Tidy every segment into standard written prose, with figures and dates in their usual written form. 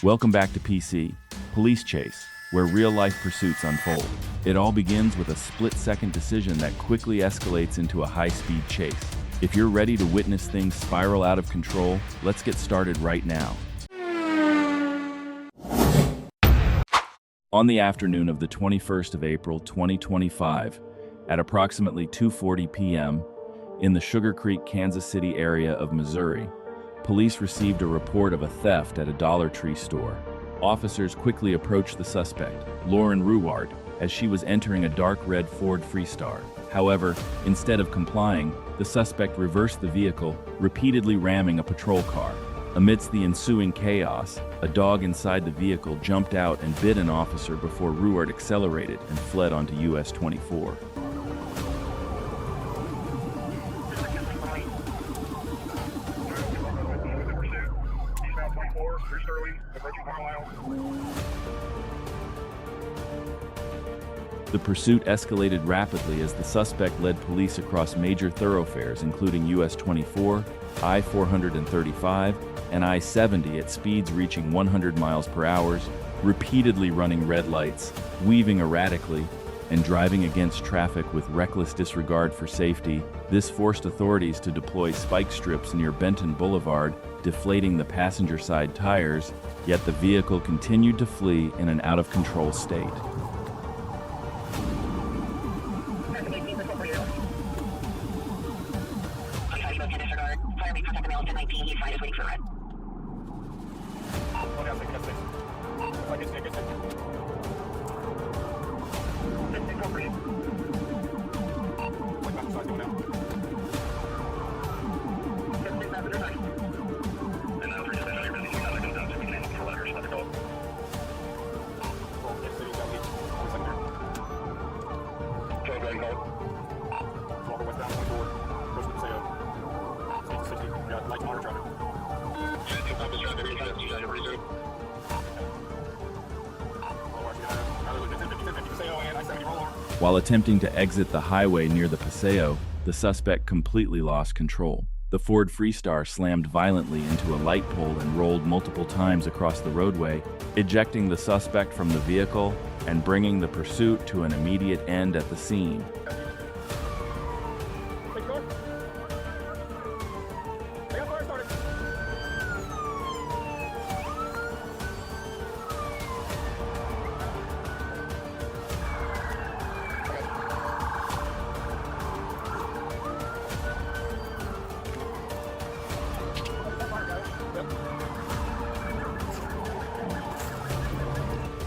Welcome back to PC, Police Chase, where real-life pursuits unfold. It all begins with a split-second decision that quickly escalates into a high-speed chase. If you're ready to witness things spiral out of control, let's get started right now. On the afternoon of the 21st of April 2025, at approximately 2:40 p.m., in the Sugar Creek, Kansas City area of Missouri, police received a report of a theft at a Dollar Tree store. Officers quickly approached the suspect, Lauren Ruwart, as she was entering a dark red Ford Freestar. However, instead of complying, the suspect reversed the vehicle, repeatedly ramming a patrol car. Amidst the ensuing chaos, a dog inside the vehicle jumped out and bit an officer before Ruwart accelerated and fled onto US 24. The pursuit escalated rapidly as the suspect led police across major thoroughfares including US 24, I-435, and I-70 at speeds reaching 100 miles per hour, repeatedly running red lights, weaving erratically, and driving against traffic with reckless disregard for safety. This forced authorities to deploy spike strips near Benton Boulevard, deflating the passenger side tires, yet the vehicle continued to flee in an out-of-control state. While attempting to exit the highway near the Paseo, the suspect completely lost control. The Ford Freestar slammed violently into a light pole and rolled multiple times across the roadway, ejecting the suspect from the vehicle and bringing the pursuit to an immediate end at the scene.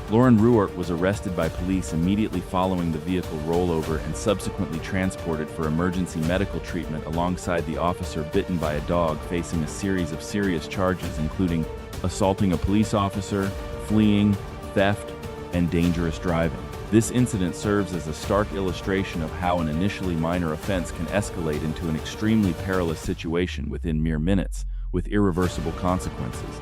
Lauren Ruwart was arrested by police immediately following the vehicle rollover and subsequently transported for emergency medical treatment alongside the officer bitten by a dog, facing a series of serious charges including assaulting a police officer, fleeing, theft, and dangerous driving. This incident serves as a stark illustration of how an initially minor offense can escalate into an extremely perilous situation within mere minutes, with irreversible consequences.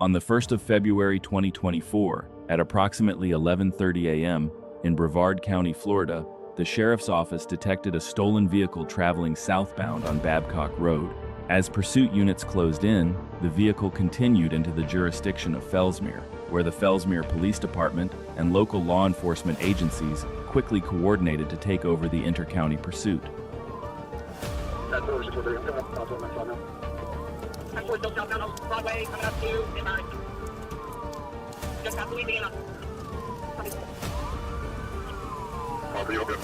On the 1st of February 2024, at approximately 11:30 a.m. in Brevard County, Florida, the sheriff's office detected a stolen vehicle traveling southbound on Babcock Road. As pursuit units closed in, the vehicle continued into the jurisdiction of Fellsmere, where the Fellsmere Police Department and local law enforcement agencies quickly coordinated to take over the inter-county pursuit. Still southbound on Broadway, coming up to Midnight. Just past Louisiana. Are you okay?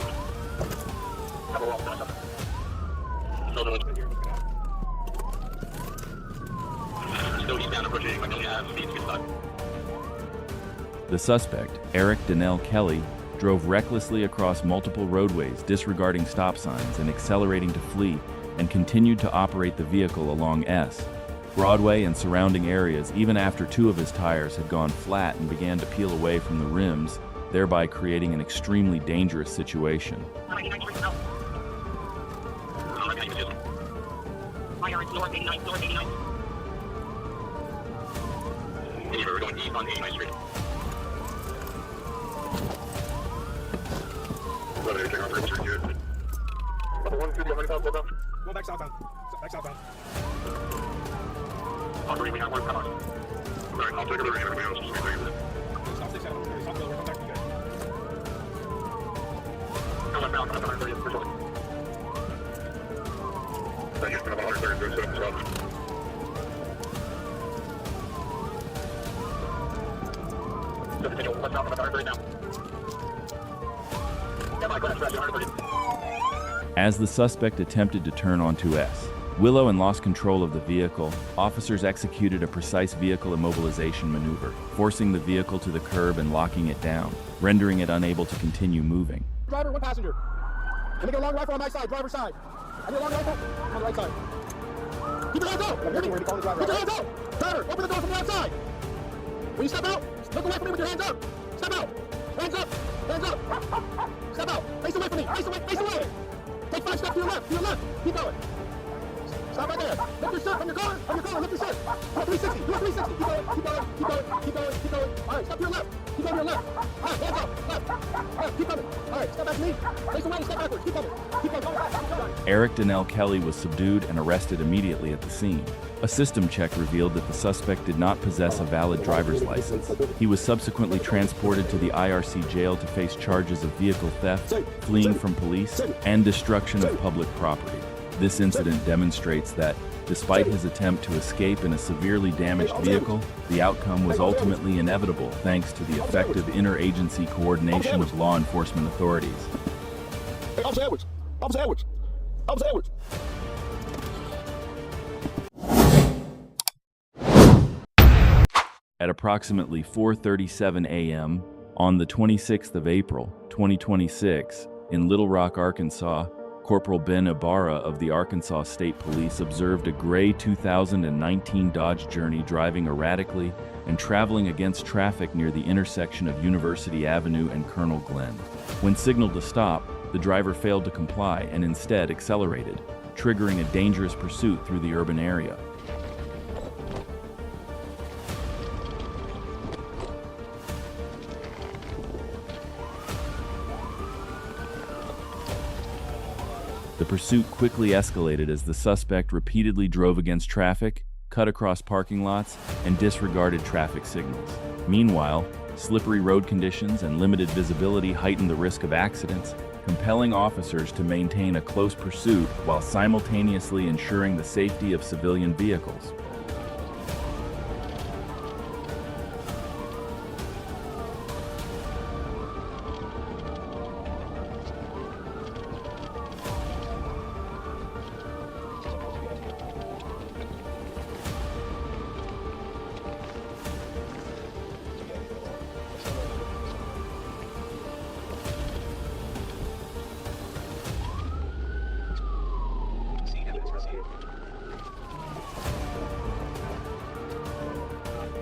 Still eastbound approaching Magnolia Ave, speeds good stop. The suspect, Eric Donnell Kelly, drove recklessly across multiple roadways, disregarding stop signs and accelerating to flee, and continued to operate the vehicle along S. Broadway and surrounding areas even after two of his tires had gone flat and began to peel away from the rims, thereby creating an extremely dangerous situation. We're going east on 89th Street. Go back southbound. Back southbound. On 3, we have one car. Alright, I'll take a look at everybody else. Stop 6 7, stop Bill, we're coming back to you guys. Go left now, 130, for sure. That used to be about 130, so it's up. So continue, let's out, 130 now. Yeah, Mike, go ahead, strategy, 130. As the suspect attempted to turn onto S. Willow and lost control of the vehicle, officers executed a precise vehicle immobilization maneuver, forcing the vehicle to the curb and locking it down, rendering it unable to continue moving. Driver, one passenger. Let me get a long rifle on my side, driver's side. I need a long rifle on the right side. Keep your hands out! Keep your hands out! Driver, open the door from the outside! When you step out, look away from me with your hands up! Step out! Hands up! Hands up! Step out! Face away from me! Face away! Face away! Take 5 steps to your left! To your left! Keep going! Stop right there! Lift your shirt from your collar! From your collar! Lift your shirt! Do a 360! Do a 360! Keep going! Keep going! Keep going! Keep going! Keep going! Alright, step to your left! Keep going to your left! Alright, hands up! Left! Left! Keep coming! Alright, step back to me! Face away and step backwards! Keep coming! Keep going! Eric Donnell Kelly was subdued and arrested immediately at the scene. A system check revealed that the suspect did not possess a valid driver's license. He was subsequently transported to the IRC jail to face charges of vehicle theft, fleeing from police, and destruction of public property. This incident demonstrates that, despite his attempt to escape in a severely damaged vehicle, the outcome was ultimately inevitable thanks to the effective interagency coordination of law enforcement authorities. Hey, Officer Edwards! Officer Edwards! Officer Edwards! At approximately 4:37 a.m. on the 26th of April, 2026, in Little Rock, Arkansas, Corporal Ben Ibarra of the Arkansas State Police observed a gray 2019 Dodge Journey driving erratically and traveling against traffic near the intersection of University Avenue and Colonel Glenn. When signaled to stop, the driver failed to comply and instead accelerated, triggering a dangerous pursuit through the urban area. The pursuit quickly escalated as the suspect repeatedly drove against traffic, cut across parking lots, and disregarded traffic signals. Meanwhile, slippery road conditions and limited visibility heightened the risk of accidents, compelling officers to maintain a close pursuit while simultaneously ensuring the safety of civilian vehicles.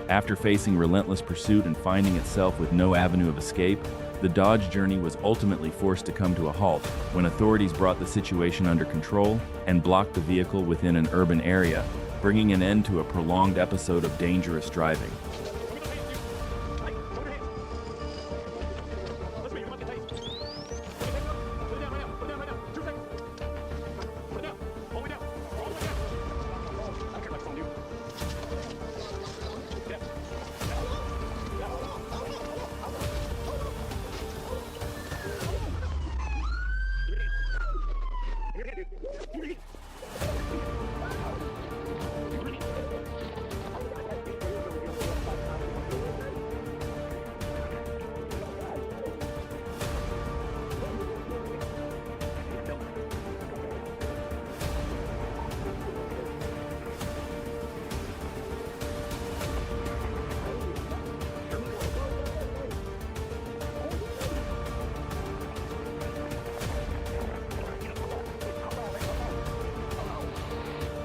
After facing relentless pursuit and finding itself with no avenue of escape, the Dodge Journey was ultimately forced to come to a halt when authorities brought the situation under control and blocked the vehicle within an urban area, bringing an end to a prolonged episode of dangerous driving.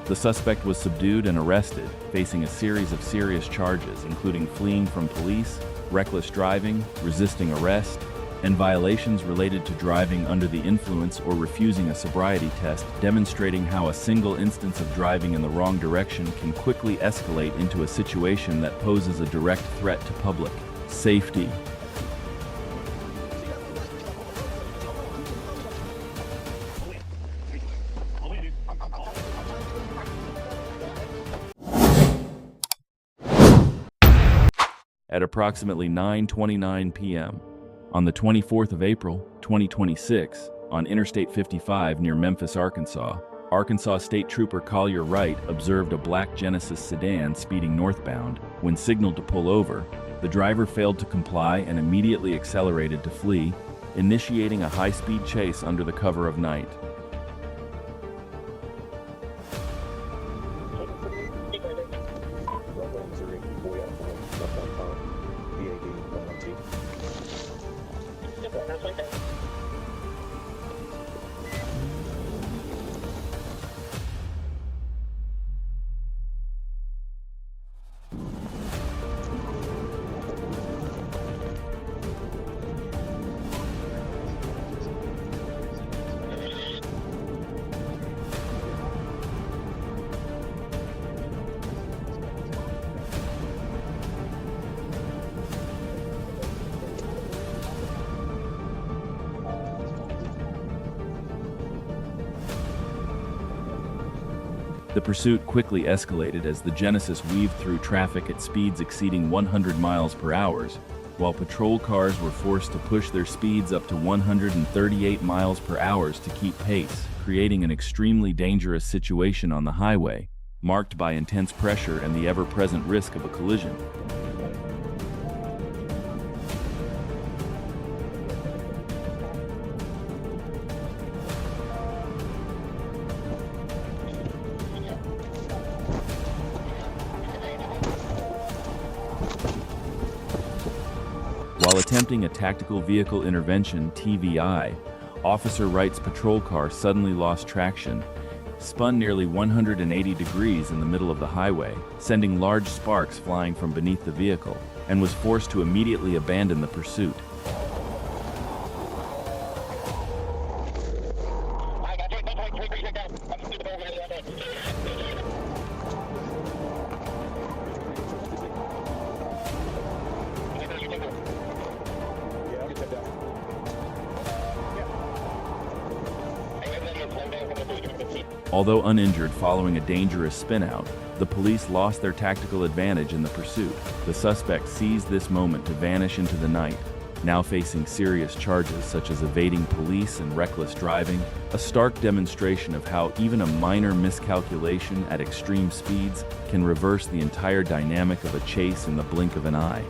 The suspect was subdued and arrested, facing a series of serious charges, including fleeing from police, reckless driving, resisting arrest, and violations related to driving under the influence or refusing a sobriety test, demonstrating how a single instance of driving in the wrong direction can quickly escalate into a situation that poses a direct threat to public safety. at approximately 9:29 p.m. On the 24th of April, 2026, on Interstate 55 near Memphis, Arkansas State Trooper Collier Wright observed a black Genesis sedan speeding northbound. When signaled to pull over, the driver failed to comply and immediately accelerated to flee, initiating a high-speed chase under the cover of night. The pursuit quickly escalated as the Genesis weaved through traffic at speeds exceeding 100 miles per hour, while patrol cars were forced to push their speeds up to 138 miles per hour to keep pace, creating an extremely dangerous situation on the highway, marked by intense pressure and the ever-present risk of a collision. While attempting a tactical vehicle intervention (TVI), Officer Wright's patrol car suddenly lost traction, spun nearly 180 degrees in the middle of the highway, sending large sparks flying from beneath the vehicle, and was forced to immediately abandon the pursuit. Although uninjured following a dangerous spinout, the police lost their tactical advantage in the pursuit. The suspect seized this moment to vanish into the night, now facing serious charges such as evading police and reckless driving, a stark demonstration of how even a minor miscalculation at extreme speeds can reverse the entire dynamic of a chase in the blink of an eye.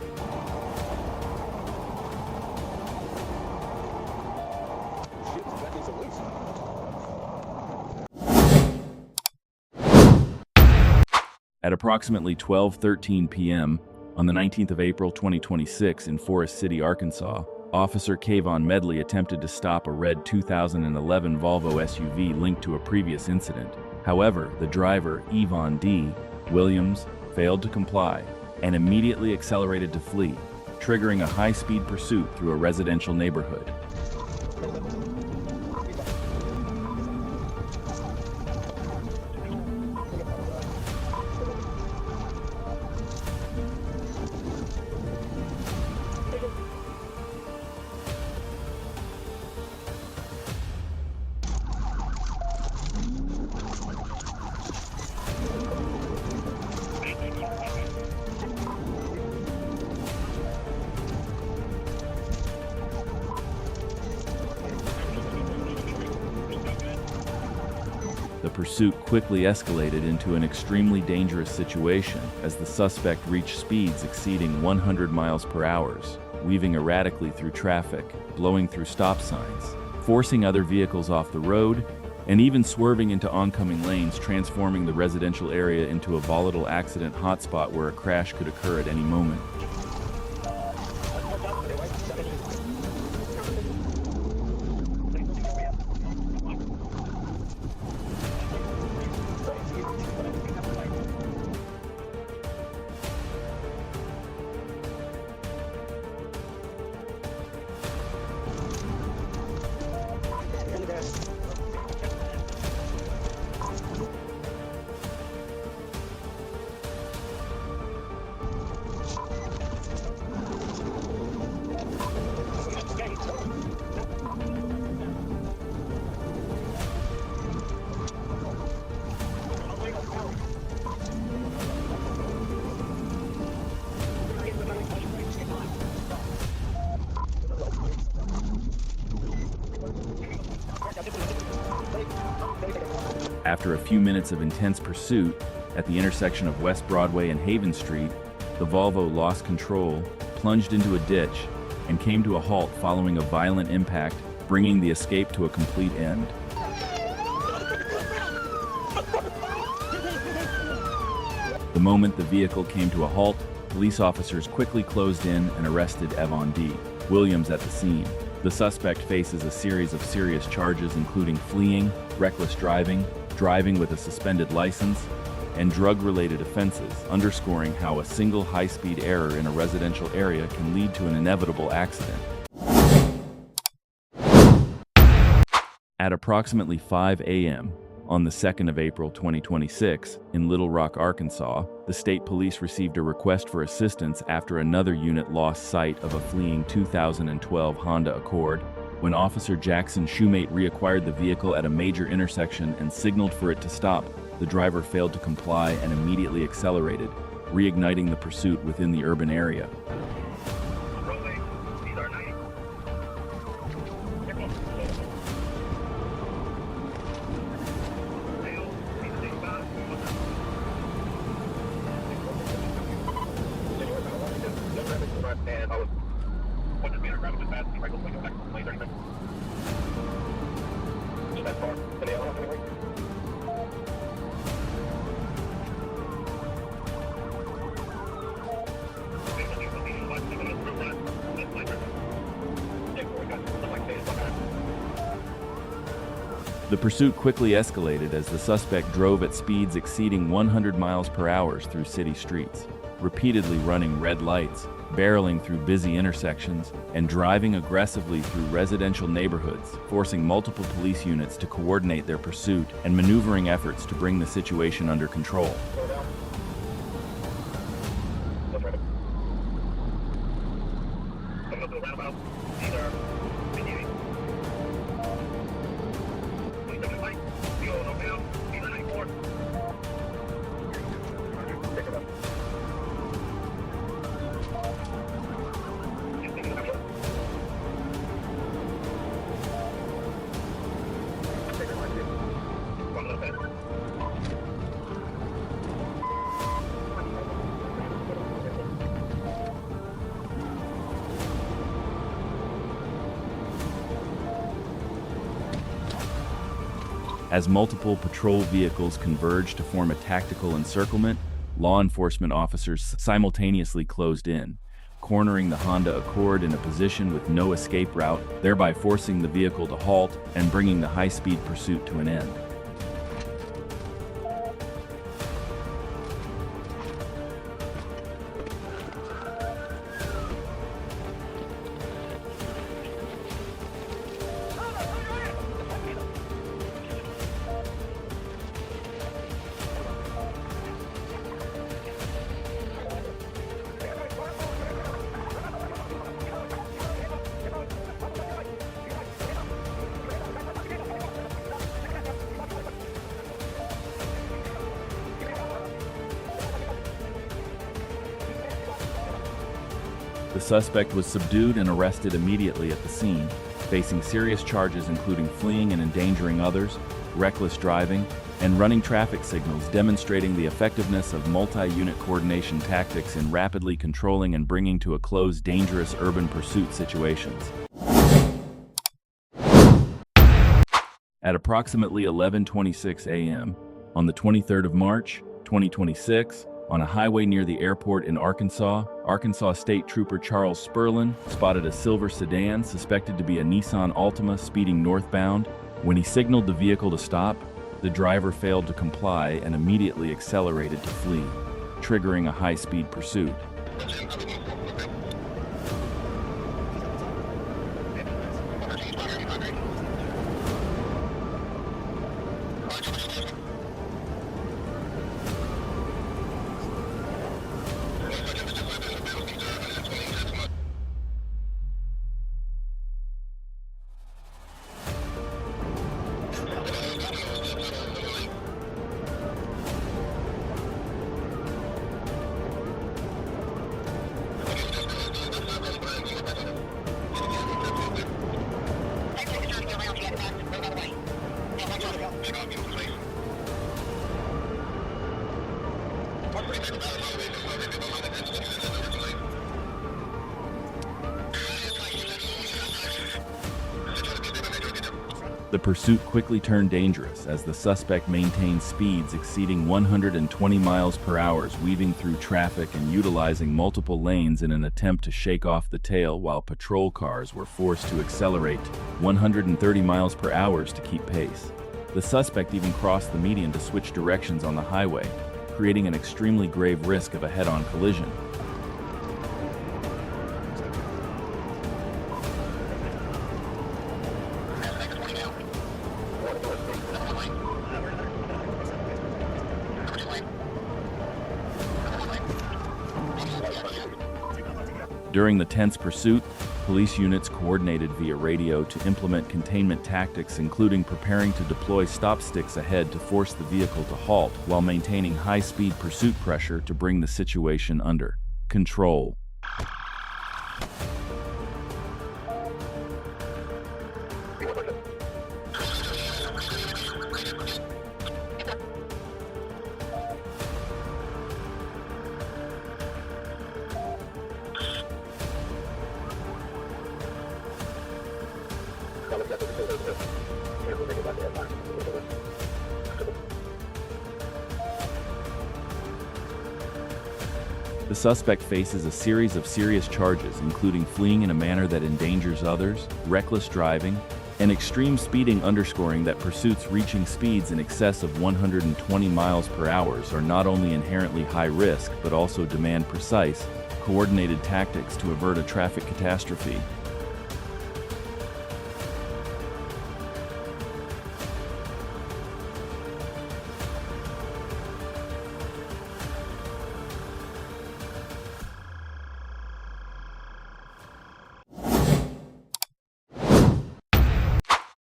At approximately 12:13 p.m. on the 19th of April 2026 in Forest City, Arkansas, Officer Kayvon Medley attempted to stop a red 2011 Volvo SUV linked to a previous incident. However, the driver, Yvonne D. Williams, failed to comply and immediately accelerated to flee, triggering a high-speed pursuit through a residential neighborhood. The pursuit quickly escalated into an extremely dangerous situation as the suspect reached speeds exceeding 100 miles per hour, weaving erratically through traffic, blowing through stop signs, forcing other vehicles off the road, and even swerving into oncoming lanes, transforming the residential area into a volatile accident hotspot where a crash could occur at any moment. After a few minutes of intense pursuit at the intersection of West Broadway and Haven Street, the Volvo lost control, plunged into a ditch, and came to a halt following a violent impact, bringing the escape to a complete end. The moment the vehicle came to a halt, police officers quickly closed in and arrested Evon D. Williams at the scene. The suspect faces a series of serious charges including fleeing, reckless driving, driving with a suspended license, and drug-related offenses, underscoring how a single high-speed error in a residential area can lead to an inevitable accident. At approximately 5 a.m. on the 2nd of April 2026, in Little Rock, Arkansas, the state police received a request for assistance after another unit lost sight of a fleeing 2012 Honda Accord. When Officer Jackson Shoemate reacquired the vehicle at a major intersection and signaled for it to stop, the driver failed to comply and immediately accelerated, reigniting the pursuit within the urban area. The pursuit quickly escalated as the suspect drove at speeds exceeding 100 miles per hour through city streets, repeatedly running red lights, barreling through busy intersections, and driving aggressively through residential neighborhoods, forcing multiple police units to coordinate their pursuit and maneuvering efforts to bring the situation under control. As multiple patrol vehicles converged to form a tactical encirclement, law enforcement officers simultaneously closed in, cornering the Honda Accord in a position with no escape route, thereby forcing the vehicle to halt and bringing the high-speed pursuit to an end. The suspect was subdued and arrested immediately at the scene, facing serious charges including fleeing and endangering others, reckless driving, and running traffic signals, demonstrating the effectiveness of multi-unit coordination tactics in rapidly controlling and bringing to a close dangerous urban pursuit situations. At approximately 11:26 a.m. on the 23rd of March, 2026, on a highway near the airport in Arkansas, Arkansas State Trooper Charles Sperlin spotted a silver sedan suspected to be a Nissan Altima speeding northbound. When he signaled the vehicle to stop, the driver failed to comply and immediately accelerated to flee, triggering a high-speed pursuit. The pursuit quickly turned dangerous as the suspect maintained speeds exceeding 120 miles per hour, weaving through traffic and utilizing multiple lanes in an attempt to shake off the tail, while patrol cars were forced to accelerate 130 miles per hour to keep pace. The suspect even crossed the median to switch directions on the highway, creating an extremely grave risk of a head-on collision. During the tense pursuit, police units coordinated via radio to implement containment tactics, including preparing to deploy stop sticks ahead to force the vehicle to halt while maintaining high-speed pursuit pressure to bring the situation under control. The suspect faces a series of serious charges, including fleeing in a manner that endangers others, reckless driving, and extreme speeding, underscoring that pursuits reaching speeds in excess of 120 miles per hour are not only inherently high risk, but also demand precise, coordinated tactics to avert a traffic catastrophe.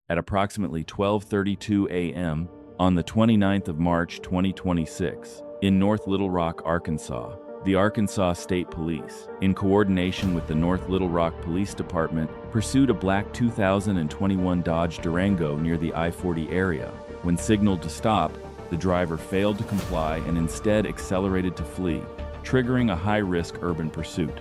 At approximately 12:32 a.m. on the 29th of March 2026, in North Little Rock, Arkansas, the Arkansas State Police, in coordination with the North Little Rock Police Department, pursued a black 2021 Dodge Durango near the I-40 area. When signaled to stop, the driver failed to comply and instead accelerated to flee, triggering a high-risk urban pursuit.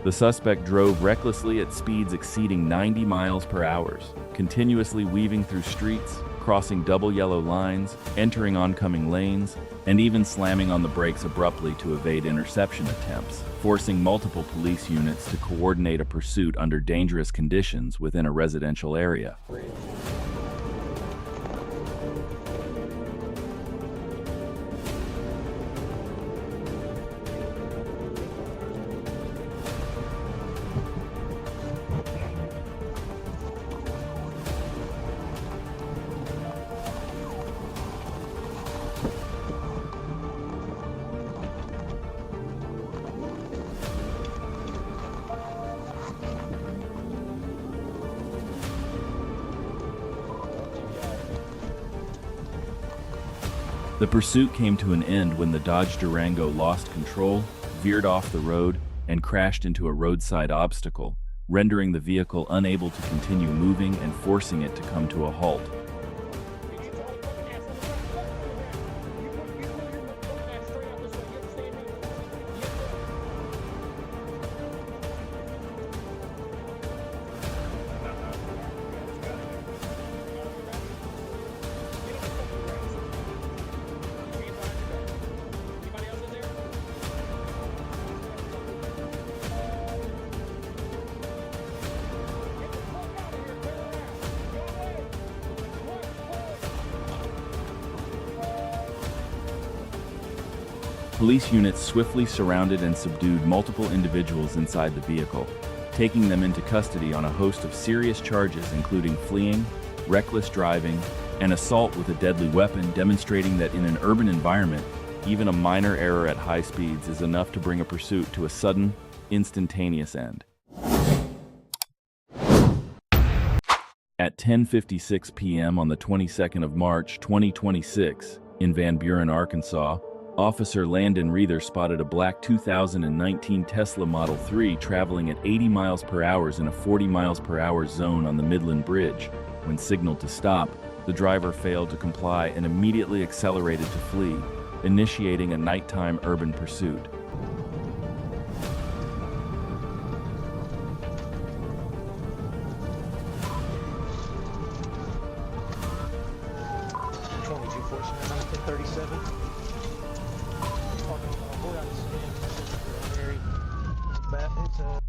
The suspect drove recklessly at speeds exceeding 90 miles per hour, continuously weaving through streets, crossing double yellow lines, entering oncoming lanes, and even slamming on the brakes abruptly to evade interception attempts, forcing multiple police units to coordinate a pursuit under dangerous conditions within a residential area. The pursuit came to an end when the Dodge Durango lost control, veered off the road, and crashed into a roadside obstacle, rendering the vehicle unable to continue moving and forcing it to come to a halt. Police units swiftly surrounded and subdued multiple individuals inside the vehicle, taking them into custody on a host of serious charges including fleeing, reckless driving, and assault with a deadly weapon, demonstrating that in an urban environment, even a minor error at high speeds is enough to bring a pursuit to a sudden, instantaneous end. At 10:56 p.m. on the 22nd of March, 2026, in Van Buren, Arkansas, Officer Landon Reether spotted a black 2019 Tesla Model 3 traveling at 80 miles per hour in a 40 miles per hour zone on the Midland Bridge. When signaled to stop, the driver failed to comply and immediately accelerated to flee, initiating a nighttime urban pursuit.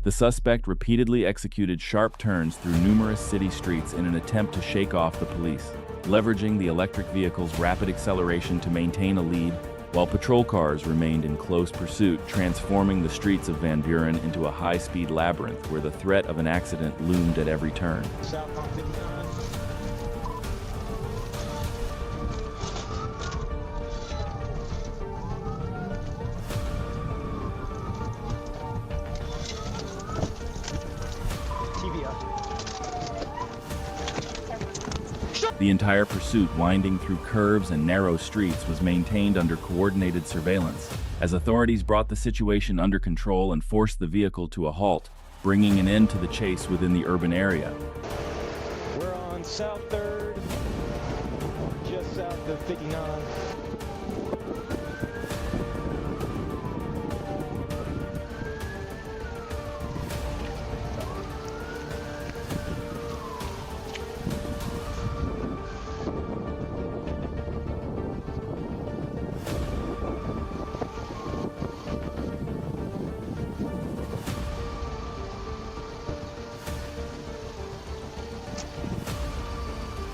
The suspect repeatedly executed sharp turns through numerous city streets in an attempt to shake off the police, leveraging the electric vehicle's rapid acceleration to maintain a lead, while patrol cars remained in close pursuit, transforming the streets of Van Buren into a high-speed labyrinth where the threat of an accident loomed at every turn. South on 59. The entire pursuit, winding through curves and narrow streets, was maintained under coordinated surveillance, as authorities brought the situation under control and forced the vehicle to a halt, bringing an end to the chase within the urban area. We're on South 3rd, just south of 59.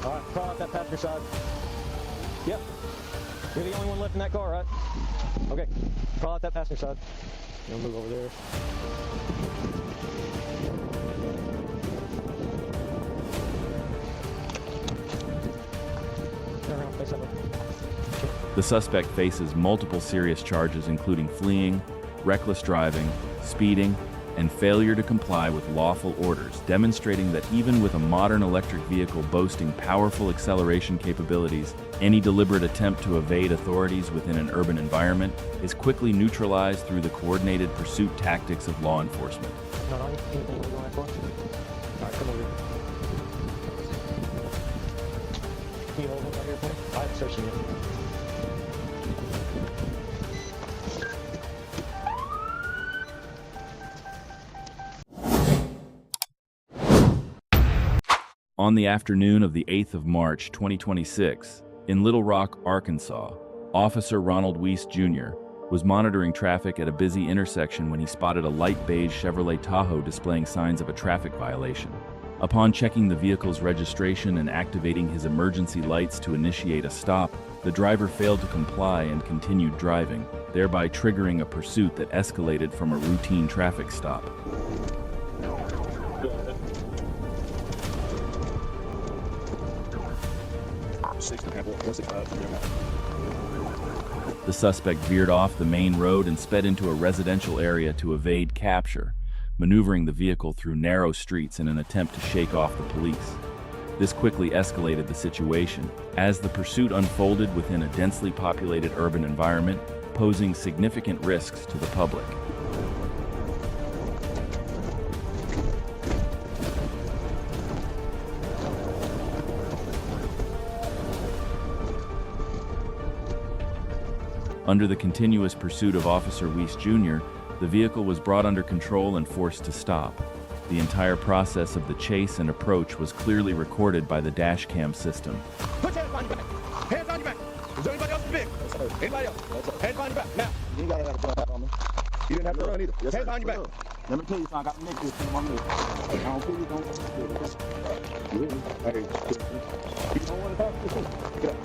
All right, crawl out that passenger side. Yep. You're the only one left in that car, right? Okay. Crawl out that passenger side. You'll move over there. Turn around, face up. The suspect faces multiple serious charges including fleeing, reckless driving, speeding, and failure to comply with lawful orders, demonstrating that even with a modern electric vehicle boasting powerful acceleration capabilities, any deliberate attempt to evade authorities within an urban environment is quickly neutralized through the coordinated pursuit tactics of law enforcement. Not on you? Anything we're going for? All right, come over here. Can you hold it right here for me? I haven't searched it yet. On the afternoon of the 8th of March, 2026, in Little Rock, Arkansas, Officer Ronald Weiss Jr. was monitoring traffic at a busy intersection when he spotted a light beige Chevrolet Tahoe displaying signs of a traffic violation. Upon checking the vehicle's registration and activating his emergency lights to initiate a stop, the driver failed to comply and continued driving, thereby triggering a pursuit that escalated from a routine traffic stop. The suspect veered off the main road and sped into a residential area to evade capture, maneuvering the vehicle through narrow streets in an attempt to shake off the police. This quickly escalated the situation, as the pursuit unfolded within a densely populated urban environment, posing significant risks to the public. Under the continuous pursuit of Officer Weiss Jr., the vehicle was brought under control and forced to stop. The entire process of the chase and approach was clearly recorded by the Dashcam system. Put your hands on your back. Hands on your back. Is there anybody else in the vehicle? Anybody else? Hands on your back. Now. You ain't gotta have a gun on me. You didn't have to run either. Yes, hands on your back. Let me tell you something. I got to make this thing on me. I don't feel you don't. You hear me? Hey, you don't want to talk to me? Get up.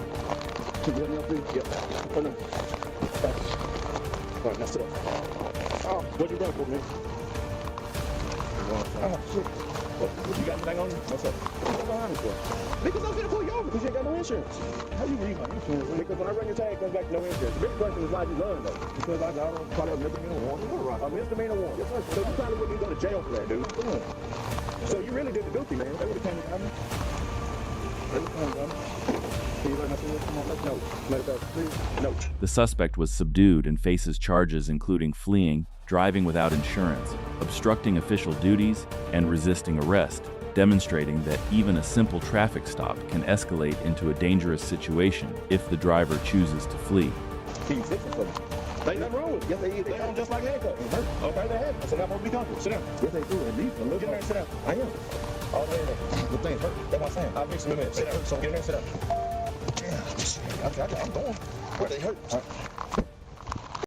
Can you help me up, please? Yep. Come on. All right, now sit up. Oh, what'd you run for, man? Oh, shit. What, you got anything on you? What's up? What's behind me for? Because I'm gonna pull you over because you ain't got no insurance. How you read my insurance? Because when I run your tag, it comes back to no insurance. The big question is why you learn though. Because I don't probably a misdemeanor warrant. A misdemeanor warrant. Yes, sir. So you probably wouldn't even go to jail for that, dude. So you really did the goofy, man. That would have came to me. Let me come, brother. Can you let me see this? Come on, let's go. Let it go, please. No. The suspect was subdued and faces charges including fleeing, driving without insurance, obstructing official duties, and resisting arrest, demonstrating that even a simple traffic stop can escalate into a dangerous situation if the driver chooses to flee. Can you fix it for me? They ain't nothing wrong with it. Yes, they come just like handcuffs. It hurt. Okay, they have. So now I'm supposed to be comfortable. Sit down. Yes, they do. At least a little. Get in there and sit down. I am. All the way in there. The thing hurt. That's what I'm saying. I'll fix it in a minute. Sit down. So get in there and sit down. Yeah, okay, I'm going. Where they hurt? All right.